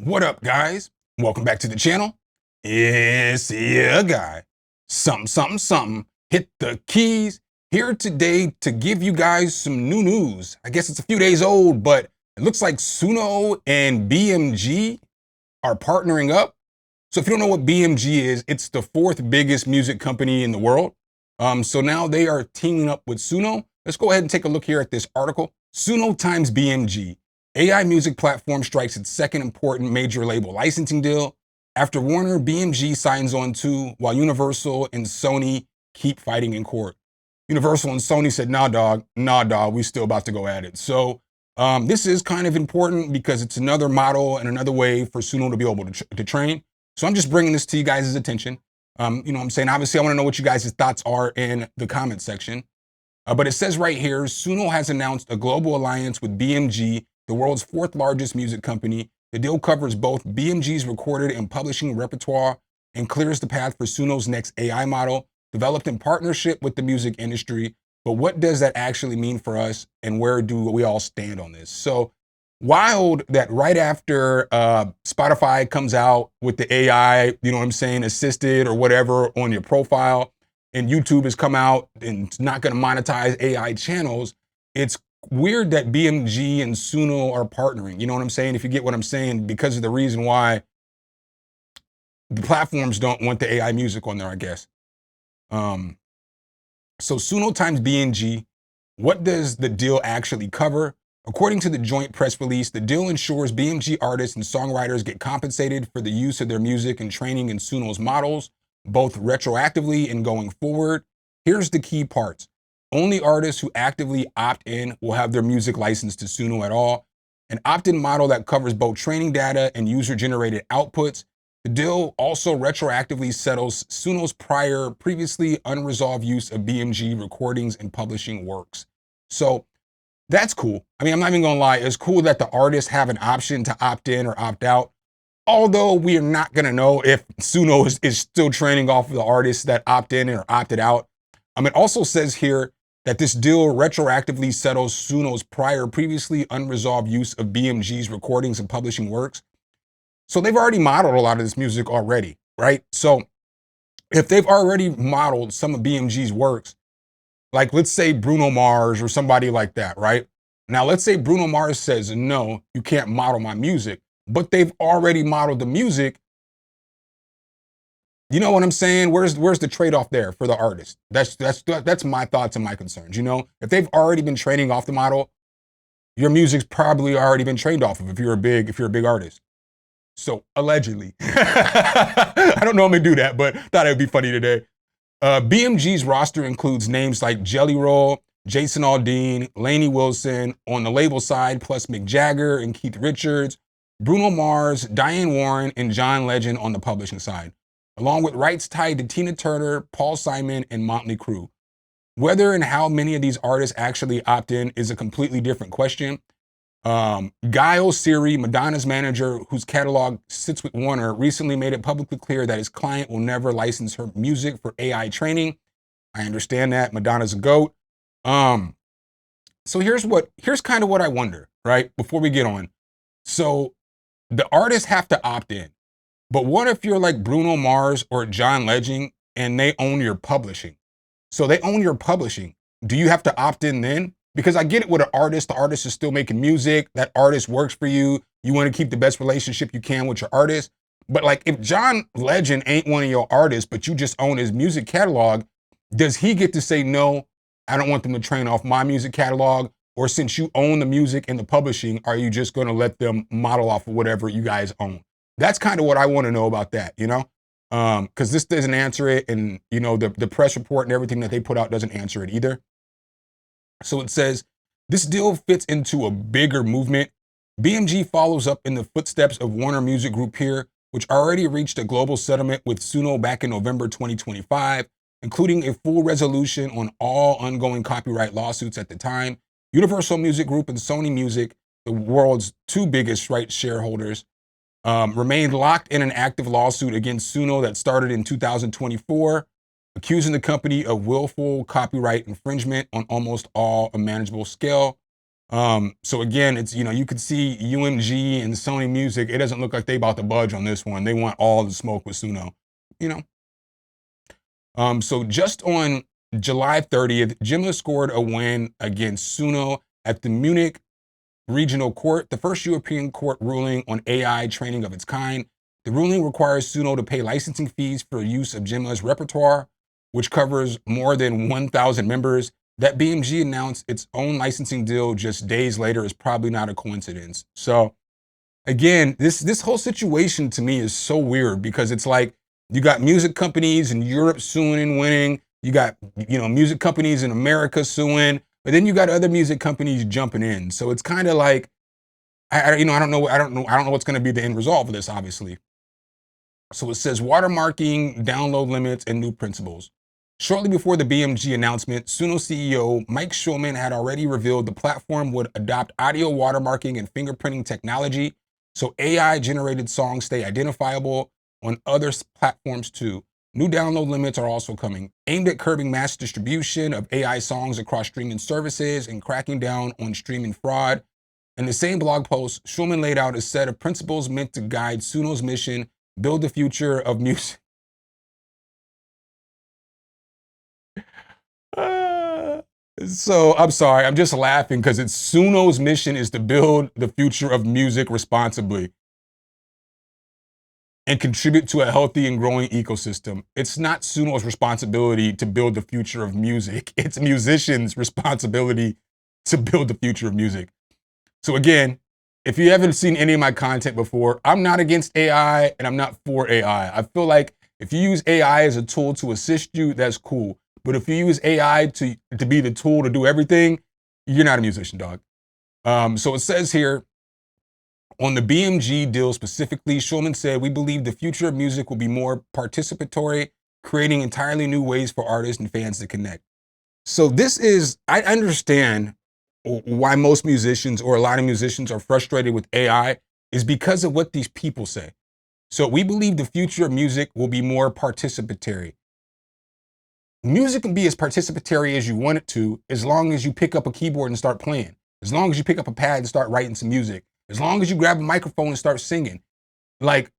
What up, guys? Welcome back to the channel. It's your guy, something. Hit the keys. Here today to give you guys some new news. I guess it's a few days old, but it looks like Suno and BMG are partnering up. So if you don't know what BMG is, it's the fourth biggest music company in the world. So now they are teaming up with Suno. Let's go ahead and take a look here at this article. Suno times BMG. AI music platform strikes its second important major label licensing deal. After Warner, BMG signs on too, while Universal and Sony keep fighting in court. Universal and Sony said, nah, dog, we still about to go at it. So this is kind of important because it's another model and another way for Suno to be able to train. So I'm just bringing this to you guys' attention. You know what I'm saying? Obviously, I want to know what you guys' thoughts are in the comment section. But it says right here, Suno has announced a global alliance with BMG, the world's fourth largest music company. The deal covers both BMG's recorded and publishing repertoire and clears the path for Suno's next AI model, developed in partnership with the music industry. But what does that actually mean for us, and where do we all stand on this? So wild that right after Spotify comes out with the AI, you know what I'm saying, assisted or whatever on your profile, and YouTube has come out and it's not going to monetize AI channels, it's weird that BMG and Suno are partnering. You know what I'm saying? If you get what I'm saying, because of the reason why the platforms don't want the AI music on there, I guess. So Suno times BMG, what does the deal actually cover? According to the joint press release, the deal ensures BMG artists and songwriters get compensated for the use of their music and training in Suno's models, both retroactively and going forward. Here's the key parts. Only artists who actively opt in will have their music licensed to Suno at all. An opt-in model that covers both training data and user-generated outputs. The deal also retroactively settles Suno's previously unresolved use of BMG recordings and publishing works. So that's cool. I mean, I'm not even gonna lie. It's cool that the artists have an option to opt in or opt out. Although we are not gonna know if Suno is still training off of the artists that opt in or opted out. It also says here that this deal retroactively settles Suno's previously unresolved use of BMG's recordings and publishing works. So they've already modeled a lot of this music already, right? So if they've already modeled some of BMG's works, like let's say Bruno Mars or somebody like that, right? Now let's say Bruno Mars says, no, you can't model my music, but they've already modeled the music. You know what I'm saying? Where's the trade-off there for the artist? That's my thoughts and my concerns. You know, if they've already been training off the model, your music's probably already been trained off of if you're a big artist. So allegedly, I don't normally do that, but thought it would be funny today. BMG's roster includes names like Jelly Roll, Jason Aldean, Lainey Wilson on the label side, plus Mick Jagger and Keith Richards, Bruno Mars, Diane Warren, and John Legend on the publishing side, along with rights tied to Tina Turner, Paul Simon, and Motley Crue. Whether and how many of these artists actually opt in is a completely different question. Guy Siri, Madonna's manager, whose catalog sits with Warner, recently made it publicly clear that his client will never license her music for AI training. I understand that. Madonna's a GOAT. So here's kind of what I wonder, right? Before we get on. So the artists have to opt in. But what if you're like Bruno Mars or John Legend and they own your publishing? So they own your publishing. Do you have to opt in then? Because I get it with an artist. The artist is still making music. That artist works for you. You want to keep the best relationship you can with your artist. But like if John Legend ain't one of your artists, but you just own his music catalog, does he get to say, no, I don't want them to train off my music catalog? Or since you own the music and the publishing, are you just going to let them model off of whatever you guys own? That's kind of what I want to know about that, you know? Because this doesn't answer it. And, you know, the press report and everything that they put out doesn't answer it either. So it says, this deal fits into a bigger movement. BMG follows up in the footsteps of Warner Music Group here, which already reached a global settlement with Suno back in November 2025, including a full resolution on all ongoing copyright lawsuits at the time. Universal Music Group and Sony Music, the world's two biggest rights shareholders, remained locked in an active lawsuit against Suno that started in 2024, accusing the company of willful copyright infringement on almost all a manageable scale. So again, it's, you could see UMG and Sony Music. It doesn't look like they about to budge on this one. They want all the smoke with Suno, you know. So just on July 30th, Jimla scored a win against Suno at the Munich Regional Court, the first European court ruling on AI training of its kind. The ruling requires Suno to pay licensing fees for use of Jimla's repertoire, which covers more than 1,000 members. That BMG announced its own licensing deal just days later is probably not a coincidence. So again, this whole situation to me is so weird because it's like you got music companies in Europe suing and winning. You got, music companies in America suing, but then you got other music companies jumping in. So it's kind of like, I don't know what's going to be the end result of this, obviously. So it says watermarking, download limits, and new principles. Shortly before the BMG announcement, Suno CEO Mike Schulman had already revealed the platform would adopt audio watermarking and fingerprinting technology, so AI-generated songs stay identifiable on other platforms too. New download limits are also coming, aimed at curbing mass distribution of AI songs across streaming services and cracking down on streaming fraud. In the same blog post, Schulman laid out a set of principles meant to guide Suno's mission, build the future of music. So I'm sorry, I'm just laughing because it's Suno's mission is to build the future of music responsibly and contribute to a healthy and growing ecosystem. It's not Suno's responsibility to build the future of music. It's musicians' responsibility to build the future of music. So again, if you haven't seen any of my content before, I'm not against AI and I'm not for AI. I feel like if you use AI as a tool to assist you, that's cool. But if you use AI to be the tool to do everything, you're not a musician, dog. So it says here, on the BMG deal specifically, Schulman said, "We believe the future of music will be more participatory, creating entirely new ways for artists and fans to connect." So this is, I understand why most musicians or a lot of musicians are frustrated with AI is because of what these people say. So we believe the future of music will be more participatory. Music can be as participatory as you want it to, as long as you pick up a keyboard and start playing, as long as you pick up a pad and start writing some music, as long as you grab a microphone and start singing. Like,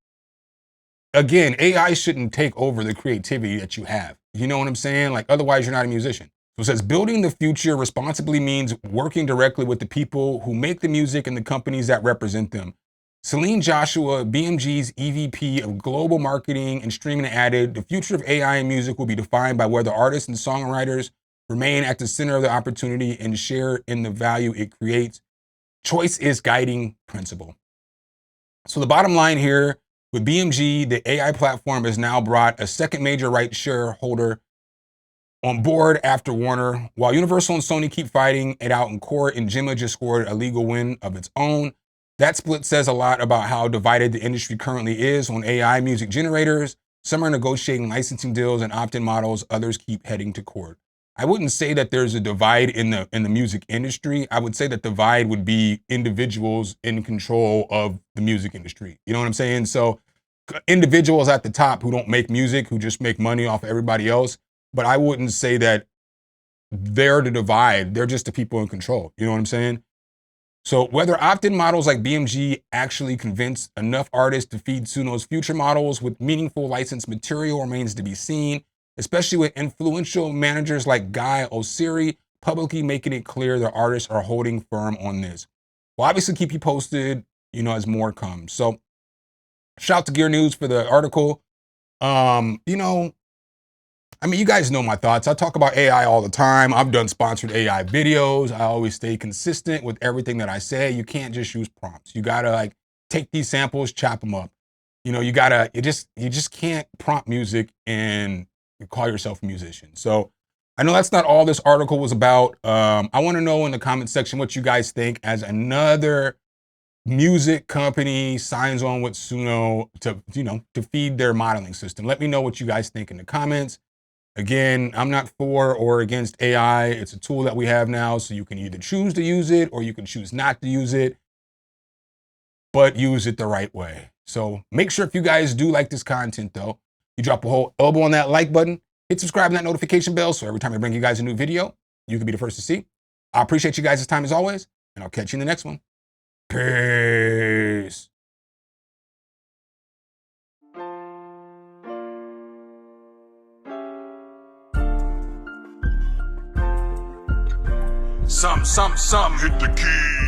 again, AI shouldn't take over the creativity that you have. You know what I'm saying? Like, otherwise you're not a musician. So it says, building the future responsibly means working directly with the people who make the music and the companies that represent them. Celine Joshua, BMG's EVP of Global Marketing and Streaming, added, "The future of AI and music will be defined by whether artists and songwriters remain at the center of the opportunity and share in the value it creates. Choice is guiding principle." So the bottom line here, with BMG, the AI platform has now brought a second major rights shareholder on board after Warner. While Universal and Sony keep fighting it out in court, and Jimla just scored a legal win of its own. That split says a lot about how divided the industry currently is on AI music generators. Some are negotiating licensing deals and opt-in models. Others keep heading to court. I wouldn't say that there's a divide in the music industry. I would say that divide would be individuals in control of the music industry. You know what I'm saying? So individuals at the top who don't make music, who just make money off everybody else. But I wouldn't say that they're the divide. They're just the people in control. You know what I'm saying? So whether opt-in models like BMG actually convince enough artists to feed Suno's future models with meaningful licensed material remains to be seen, especially with influential managers like Guy Oseary publicly making it clear their artists are holding firm on this. We'll obviously keep you posted, as more comes. So shout out to Gear News for the article. You guys know my thoughts. I talk about AI all the time. I've done sponsored AI videos. I always stay consistent with everything that I say. You can't just use prompts. You gotta take these samples, chop them up. You just can't prompt music and call yourself a musician. So I know that's not all this article was about. I want to know in the comment section what you guys think as another music company signs on with Suno to feed their modeling system. Let me know what you guys think in the comments. Again, I'm not for or against AI. It's a tool that we have now, so you can either choose to use it or you can choose not to use it, but use it the right way. So make sure if you guys do like this content though, you drop a whole elbow on that like button, hit subscribe and that notification bell so every time I bring you guys a new video, you can be the first to see. I appreciate you guys' time as always. and I'll catch you in the next one. Peace. Some, hit the key.